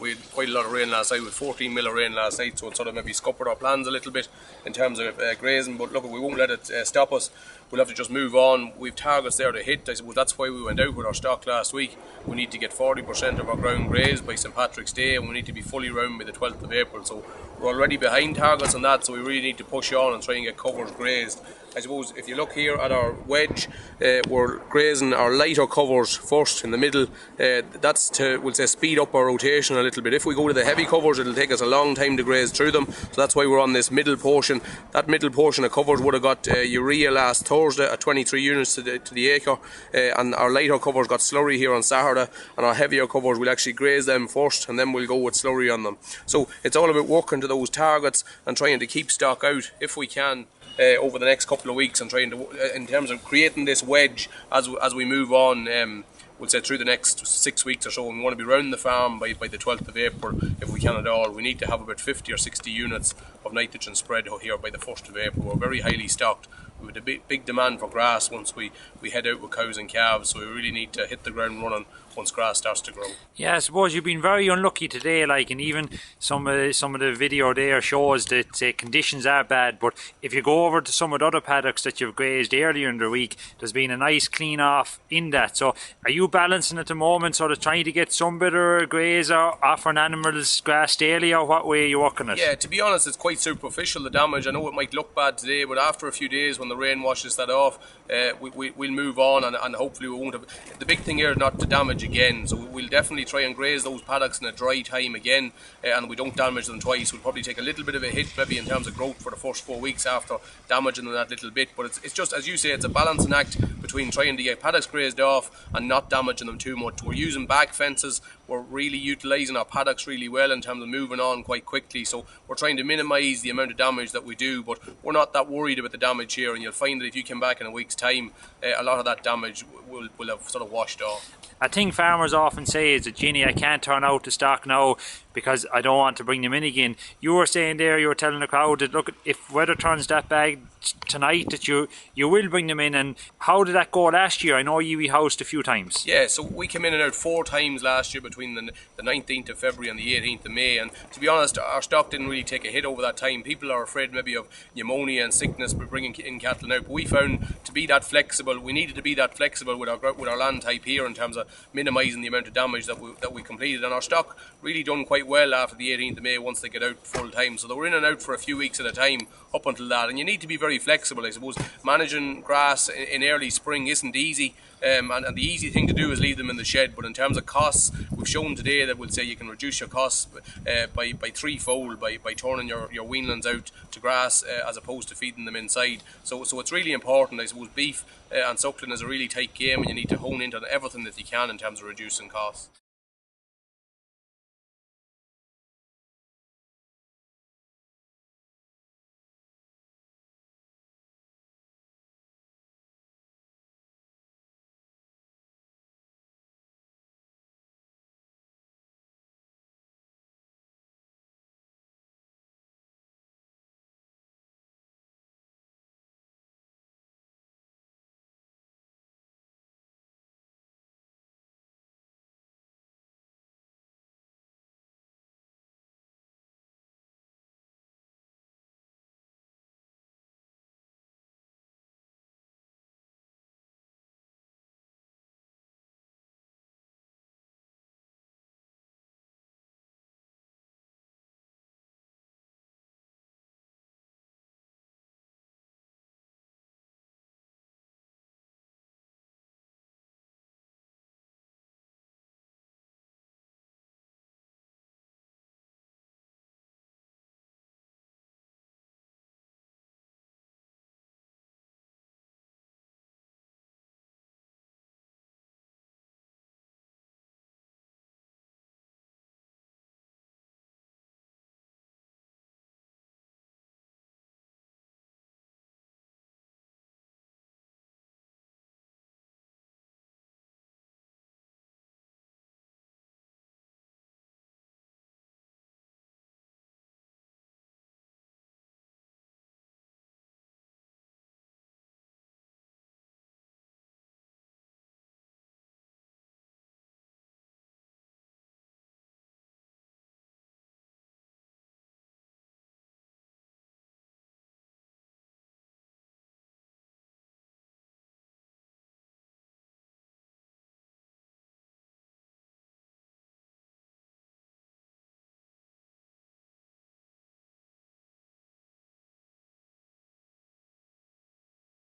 We had quite a lot of rain last night, with 14 mil of rain last night, so it sort of maybe scuppered our plans a little bit in terms of grazing, but look, we won't let it stop us. We'll have to just move on. We've targets there to hit. I suppose that's why we went out with our stock last week. We need to get 40% of our ground grazed by St Patrick's Day, and we need to be fully round by the 12th of April. So we're already behind targets on that, so we really need to push on and try and get covers grazed. I suppose if you look here at our wedge, we're grazing our lighter covers first in the middle. That's to, we'll say, speed up our rotation a little bit. If we go to the heavy covers, it'll take us a long time to graze through them, so that's why we're on this middle portion. That middle portion of covers would have got urea last Thursday at 23 units to the acre, and our lighter covers got slurry here on Saturday, and our heavier covers we'll actually graze them first, and then we'll go with slurry on them. So it's all about working to those targets and trying to keep stock out if we can over the next couple of weeks, and trying to, in terms of creating this wedge as we move on, we'll say through the next 6 weeks or so. And we want to be round the farm by the 12th of April if we can at all. We need to have about 50 or 60 units of nitrogen spread here by the 1st of April. We're very highly stocked. We have a big demand for grass once we head out with cows and calves, so we really need to hit the ground running once grass starts to grow. Yeah, I suppose you've been very unlucky today, and even some of the video there shows that conditions are bad, but if you go over to some of the other paddocks that you've grazed earlier in the week, there's been a nice clean off in that. So are you balancing at the moment, sort of trying to get some better graze or offering animals grass daily, or what way are you working it? Yeah, to be honest, it's quite superficial, the damage. I know it might look bad today, but after a few days when the rain washes that off, we'll move on, and hopefully we won't have. The big thing here is not to damage again, so we'll definitely try and graze those paddocks in a dry time again, and we don't damage them twice. We'll probably take a little bit of a hit maybe in terms of growth for the first 4 weeks after damaging them that little bit, but it's just, as you say, it's a balancing act between trying to get paddocks grazed off and not damaging them too much. We're using back fences, we're really utilising our paddocks really well in terms of moving on quite quickly, so we're trying to minimise the amount of damage that we do, but we're not that worried about the damage here, and you'll find that if you come back in a week's time, a lot of that damage will have sort of washed off. A thing farmers often say is that, Ginny, I can't turn out the stock now because I don't want to bring them in again. You were saying there, you were telling the crowd that, look, if weather turns that bad tonight, that you will bring them in. And how did that go last year? I know you rehoused a few times. Yeah, so we came in and out 4 times last year between the 19th of February and the 18th of May, and to be honest, our stock didn't really take a hit over that time. People are afraid maybe of pneumonia and sickness by bringing in cattle now, but we found to be that flexible, we needed to be that flexible with our land type here in terms of minimising the amount of damage that we completed, and our stock really done quite well after the 18th of May once they get out full time. So they were in and out for a few weeks at a time up until that, and you need to be very flexible. I suppose managing grass in early spring isn't easy, and the easy thing to do is leave them in the shed, but in terms of costs, we've shown today that we'll say you can reduce your costs by threefold by turning your weanlings out to grass as opposed to feeding them inside. So it's really important. I suppose beef and suckling is a really tight game, and you need to hone into everything that you can in terms of reducing costs.